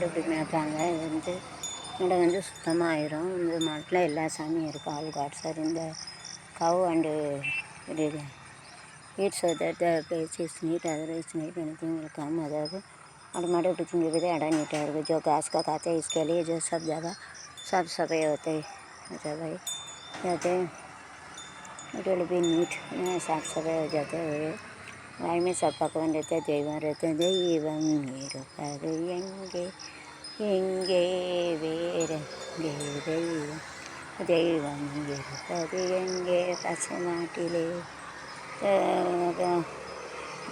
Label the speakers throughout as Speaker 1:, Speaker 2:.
Speaker 1: மாடு இப்படி மேய்ப்பாங்க. இது வந்து இடம் வந்து சுத்தமாக ஆயிரும். இந்த மாட்டில் எல்லா சாமியும் இருக்குது. ஆல் காட்ஸ் ஆர் இந்த கவ் அண்டு இது eat so that the place is neat otherwise need anything will come. அதாவது அது மாடு இப்படி திங்குது, இடம் நீட்டாக இருக்குது. जो घास का खाते हैं इसके लिए जो सब जगह साफ सफाई होते सफाई जाते इट विल बी नीट, साफ सफाई हो जाते हुए वाई में सब पकवान रहते हैं. தெய்வம் रहते हैं. தெய்வம் இருப்பது எங்கே எங்கே வேறெங்கே தெய்வம் தெய்வம் இருப்பது எங்கே பசுமாட்டிலே.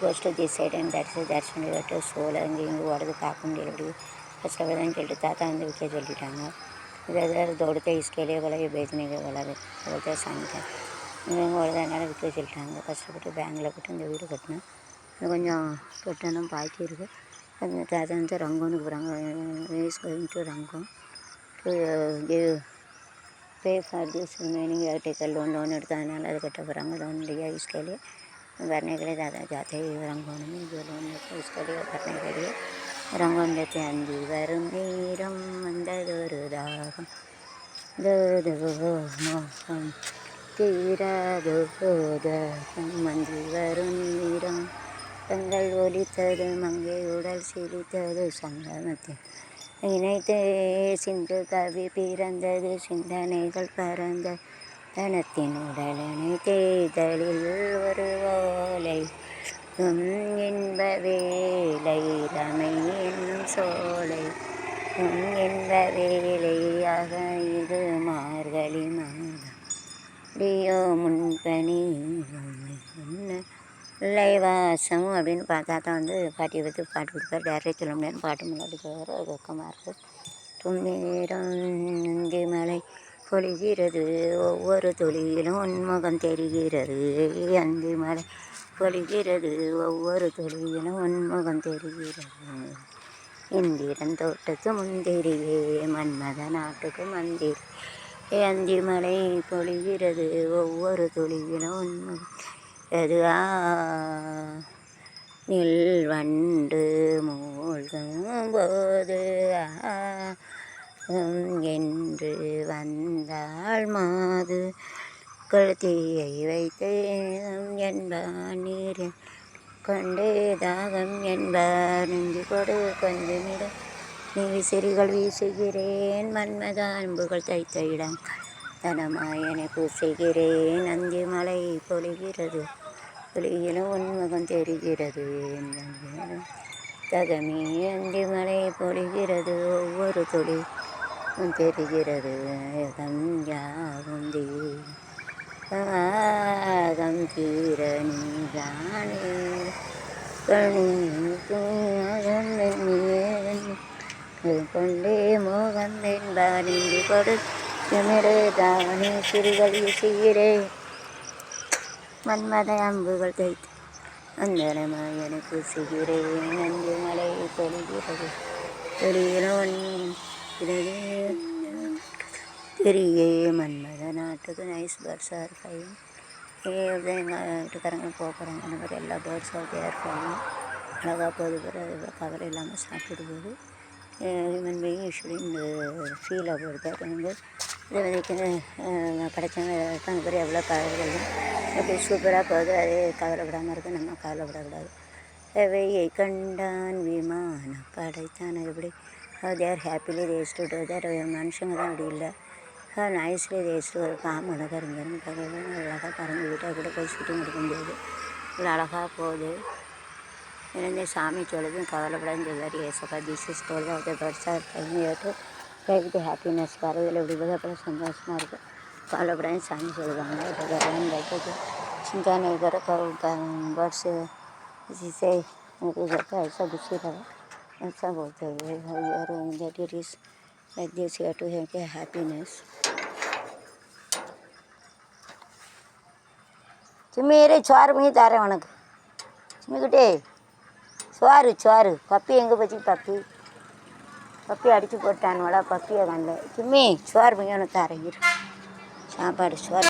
Speaker 1: Goes to this side and that's to soul. அங்கே இங்கே ஓடுறது பார்க்க முடியல. அப்படி கஷ்டப்படுதான்னு சொல்லிட்டு தாத்தா வந்து விற்க சொல்லிட்டாங்க. इधर दौड़ते इसके लिए बोला, ये बेचने के बोला बोलते शाम का இவங்க ஓடுறதுனால விற்க சொல்லிட்டாங்க. கஷ்டப்பட்டு பேங்கில் போட்டு இந்த வீடு கட்டினேன். இது கொஞ்சம் கட்டணும் பாக்கி இருக்குது. அந்த தாத்தா வந்து ரங்கோனுக்கு போகிறாங்க. Is going to Rangoon to give pay for this remaining ஏர்டேக்கர் लोन எடுத்ததுனால அது கட்ட போகிறாங்க. लोन लिया इसके लिए भरने के लिए दादा जाते हैं रंगोन में. जो लोन लेते हैं उसके लिए भरने के लिए रंगोन लेते हैं. अंधी वरुण नीरम मंदोरु दागम मोहम தீராதோ தாகம் மந்தி வரும் நீரம் தங்கள் ஒலித்தது மங்கை உடல் சிரித்தது சங்கமத்தில் இணைத்து சிந்து கவி பிறந்தது சிந்தனைகள் பறந்த தனத்தின் உடலனை தேய்தலில் ஒரு ஓலை இன்ப வேலை ரமை என்னும் சோலை இன்ப வேலையாக இது மார்கழி மாதம் லியோ முன்பனி லைவாசம் அப்படின்னு தாத்தா வந்து பாட்டியை பற்றி பாட்டு கொடுப்பார். டேரக்டாக சொல்ல முடியாது, பாட்டு முன்னாடி போகிற வெக்கமாக இருக்குது. துன்னேரம் இங்கே மலை பொழிகிறது, ஒவ்வொரு துளியிலும் உன்முகம் தெரிகிறது. அந்தி மலை பொழிகிறது, ஒவ்வொரு துளியிலும் உன்முகம் தெரிகிறது. இந்திரன் தோட்டத்து முந்திரியே மன்மத நாட்டுக்கு மந்திரி. அந்தி மலை பொழிகிறது, ஒவ்வொரு துளியிலும் உன்முகம் அது நில் வண்டு மூழ்கும் போது என்று வந்தாள் மாது கழுத்தியை வைத்து என்பான் நீர் கொண்டே தாகம் என்பார் நெஞ்சு கொடு கொஞ்சமிட நீ விசிறிகள் வீசுகிறேன் மன்மத அன்புகள் தைத்த இடம் தனமாயனை பூசுகிறேன். அந்தி மலை பொழிகிறது, ஒளியிலும் உன்முகம் தெரிகிறது. தகமே அந்தி மலை பொழிகிறது, ஒவ்வொரு துளி தெரிகிறது. யாகும் தீகம் தீர நீதானே கொண்டே மோகம் என்பார் நெஞ்சு கொடு தானே சிறுகள் வீசுகிறேன் மன்மத அம்புகள் தைத்து அந்தரமாயனை பூசுகிறேன். அஞ்சு மலை பொழிகிறது, வெளியிலும் பெரிய மன்மத நாட்டுக்கு நைஸ் பேர்ட்ஸ் ஆர் ஃபைன். எங்கள் வீட்டுக்காரங்க போகிறாங்க. அந்த மாதிரி எல்லா பேர்ட்ஸும் தேர் ஃபைன் அழகாக போகுது. பிறகு கவலை இல்லாமல் சாப்பிட்டு போகுது. Human being usually feel about that. வந்து இதை வந்து படைச்சவங்க அந்த பேர் எவ்வளோ கவலைகள் எப்படி சூப்பராக போகுது. அதே கவலைப்படாமல் இருக்குது. நம்ம கவலைப்படக்கூடாது. வெய்யை கண்டான் விமானம் படைத்தான். எப்படி தேர் ஹாப்பிலி ரேஸ்டு டூ தட். மனுஷங்க தான் அப்படி இல்லை. நைஸ்லி ரேஸ்டு ஒரு பாம்பு அழகாக இருந்தேன்னு பக்கத்தில் அழகாக பறந்து வீட்டாக கூட போய் ஷூட்டிங் எடுக்க முடியாது. இவ்வளோ அழகாக போகுது. இருந்து சாமி சொல்லுது கவலைப்படாதுன்னு சொல்லுவார் Yesappa. This is toll of the birds are fine like the happiness. பறவைகள் எப்படி போது அப்புறம் சந்தோஷமாக இருக்குது. கவலைப்படாதுன்னு சாமி சொல்லுவாங்க. இப்போ வரலான்னு வைக்கிறது चिंता नहीं करो बट से इसी से उनको जाता है ऐसा गुस्से लगा ऐसा बोलते हुए और that it is like this you to have a happiness. சிம்மியரே சோறு பண்ணி தரேன் உனக்கு. சிம்மிக்கிட்டே சோறு பப்பி எங்கே போச்சு? பப்பி அடித்து போட்டானுவலா? பப்பியை கண்டேன். சிம்மி சோறு பண்ணி உனக்கு தரேன். சாப்பாடு சோறு